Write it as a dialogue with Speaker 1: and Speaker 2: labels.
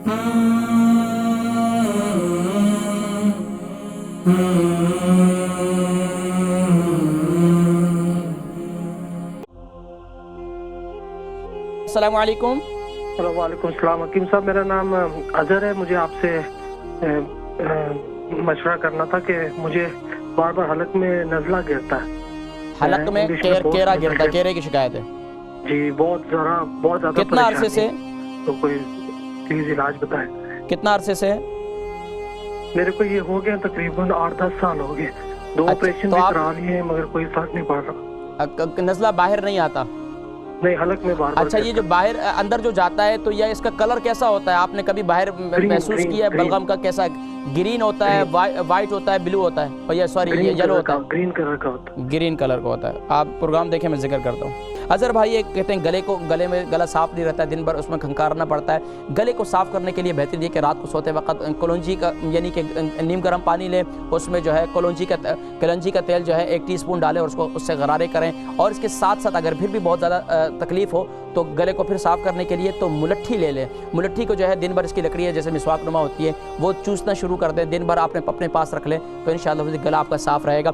Speaker 1: अस्सलाम वालेकुम।
Speaker 2: वालेकुम सलाम। हकीम साहब, मेरा नाम अजहर है। मुझे आपसे मशवरा करना था कि मुझे बार बार हलक में नज़ला गिरता है।
Speaker 1: हलक में केरा गिरता है, केरे की शिकायत है
Speaker 2: जी, बहुत ज़्यादा
Speaker 1: कितना अरसे से?
Speaker 2: तो कोई प्लीज इलाज बताएं।
Speaker 1: कितना अरसे से?
Speaker 2: मेरे को ये हो गया तकरीबन 8-10 साल हो गए। 2 ऑपरेशन भी करा लिए मगर कोई फर्क नहीं पड़ रहा।
Speaker 1: नज़ला बाहर नहीं आता?
Speaker 2: नहीं, हलक में बार बार।
Speaker 1: अच्छा, ये जो बाहर अंदर जो जाता है तो यह इसका कलर कैसा होता है? आपने कभी बाहर महसूस किया है बलगम का? कैसा, ग्रीन होता है, वाइट होता है, ब्लू होता है, और ये सॉरी येलो होता है?
Speaker 2: ग्रीन कलर का होता है।
Speaker 1: ग्रीन कलर का होता है। आप प्रोग्राम देखें, मैं जिक्र करता हूँ। अजहर भाई, ये कहते हैं गले में गला साफ नहीं रहता है, दिन भर उसमें खंकारना पड़ता है। गले को साफ करने के लिए बेहतरीन ये कि रात को सोते वक्त कलौंजी का यानी कि नीम गर्म पानी लें, उसमें जो है कलौंजी का तेल जो है 1 टीस्पून डालें और उससे गरारे करें। और इसके साथ साथ अगर फिर भी बहुत ज़्यादा तकलीफ़ हो तो गले को फिर साफ़ करने के लिए तो मुलट्ठी ले लें। मुलट्ठी को जो है दिन भर, इसकी लकड़ी है जैसे मिसवाक नुमा होती है, वो चूसना शुरू कर दें। दिन भर आपने अपने पास रख लें तो इंशाअल्लाह गला आपका साफ़ रहेगा।